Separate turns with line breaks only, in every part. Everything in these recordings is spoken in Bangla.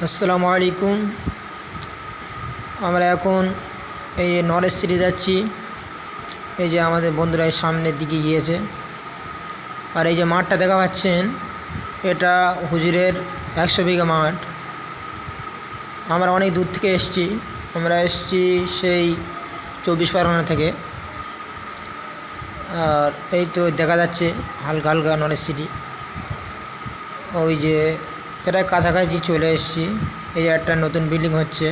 আসসালামু আলাইকুম। আমরা এখন এই নলেজ সিটি যাচ্ছি। এই যে আমাদের বন্ধুরা এই সামনের দিকে গিয়েছে। আর এই যে মাঠটা দেখা পাচ্ছেন, এটা হুজুরের 100 বিঘা মাঠ। আমরা অনেক দূর থেকে এসেছি। আমরা এসেছি সেই 24 পরগনা থেকে। আর এই তো দেখা যাচ্ছে হালকা হালকা নলেজ সিটি। ওই যে প্রায় কাছাকাছি চলে এসেছি। এই যে একটা নতুন বিল্ডিং হচ্ছে,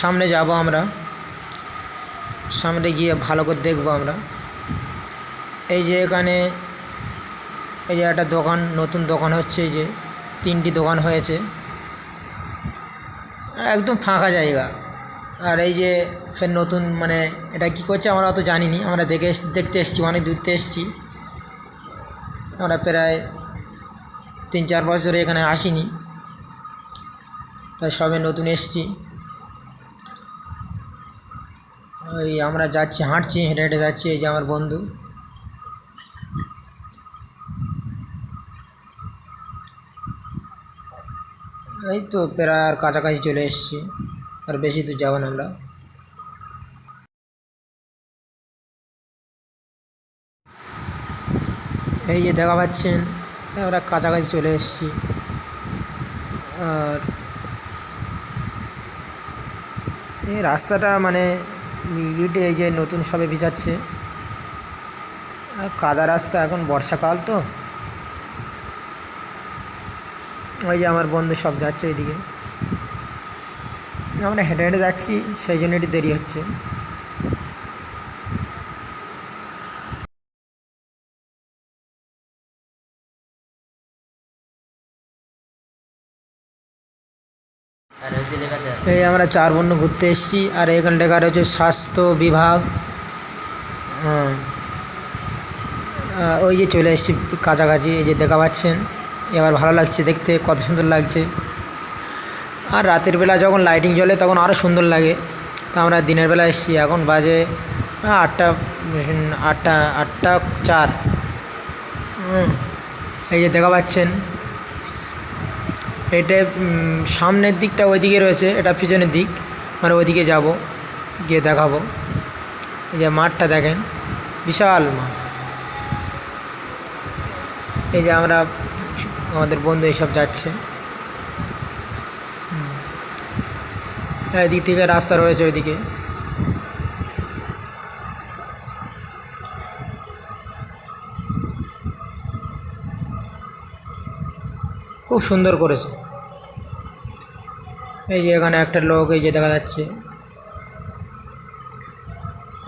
সামনে যাব আমরা। সামনে গিয়ে ভালো করে দেখব আমরা। এই যে এখানে এই যে একটা দোকান, নতুন দোকান হচ্ছে। এই যে 3টি দোকান হয়েছে, একদম ফাঁকা জায়গা। আর এই যে ফের নতুন মানে এটা কি করছে আমরা অত জানিনি। আমরা দেখতে এসেছি, অনেক দূরতে এসেছি। আমরা প্রায় 3-4 বছরে এখানে আসিনি, তাই সবে নতুন এসেছি। ওই আমরা যাচ্ছি, হাঁটছি, হেঁটে হেঁটে যাচ্ছি। এই যে আমার বন্ধু। এই তো প্রায় আর কাছাকাছি চলে এসেছি, আর বেশি দূর যাব না আমরা। এই যে দেখা পাচ্ছেন আমরা কাছাকাছি চলে এসেছি। আর এই রাস্তাটা মানে ইটে এই যে নতুন সবে ভিজাচ্ছে। কাদা রাস্তা, এখন বর্ষাকাল তো। ওই যে আমার বন্ধু সব যাচ্ছে ওইদিকে, আমরা হেঁটে হেঁটে যাচ্ছি, সেই জন্য একটু দেরি হচ্ছে। এই আমরা 4 বন্ধু ঘুরতে এসেছি। আর এখানে লেখা রয়েছে স্বাস্থ্য বিভাগ। ওই যে চলে এসেছি কাছাকাছি। এই যে দেখা পাচ্ছেন, এবার ভালো লাগছে দেখতে, কত সুন্দর লাগছে। আর রাতের বেলা যখন লাইটিং জ্বলে তখন আরও সুন্দর লাগে। তা আমরা দিনের বেলা এসেছি, এখন বাজে 8টা 4। এই যে দেখা পাচ্ছেন, এটা সামনের দিকটা ওইদিকে রয়েছে, এটা পিছনের দিক, মানে ওইদিকে যাব, গিয়ে দেখাবো। এই যে মাঠটা দেখেন, বিশাল মাঠ। এই যে আমরা আমাদের বন্ধু এইসব যাচ্ছে। এদিক থেকে রাস্তা রয়েছে ওইদিকে। খুব সুন্দর করেছে। এই যে এখানে একটা লোক, এই যে দেখা যাচ্ছে,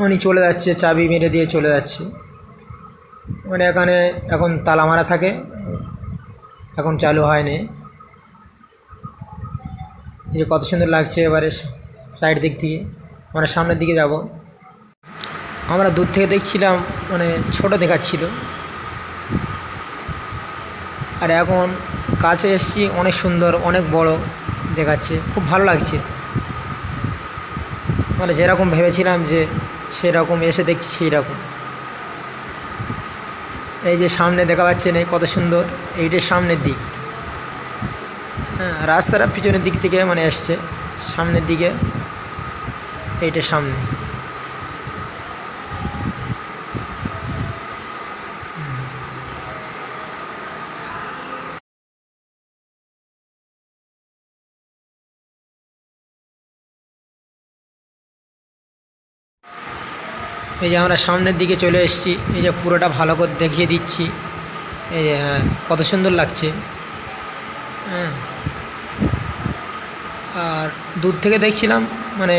উনি চলে যাচ্ছে, চাবি মেরে দিয়ে চলে যাচ্ছে। মানে এখানে এখন তালা মারা থাকে, এখন চালু হয়নি। এই যে কত সুন্দর লাগছে। এবারে সাইড দিক থেকে মানে সামনের দিকে যাব। আমরা দূর থেকে দেখছিলাম, মানে ছোট দেখাচ্ছিল, আর এখন কাছে এসেছি, অনেক সুন্দর, অনেক বড় দেখাচ্ছে, খুব ভালো লাগছে। মানে যেরকম ভেবেছিলাম যে সেই রকম এসে দেখছি সেই রকম। এই যে সামনে দেখা পাচ্ছেন, এই কত সুন্দর, এইটার সামনের দিক। হ্যাঁ, রাস্তাটা পিছনের দিক থেকে মানে এসছে সামনের দিকে, এইটার সামনে। এই যে আমরা সামনের দিকে চলে এসেছি। এই যে পুরোটা ভালো করে দেখিয়ে দিচ্ছি। এই যে হ্যাঁ, কত সুন্দর লাগছে। হ্যাঁ, আর দূর থেকে দেখছিলাম, মানে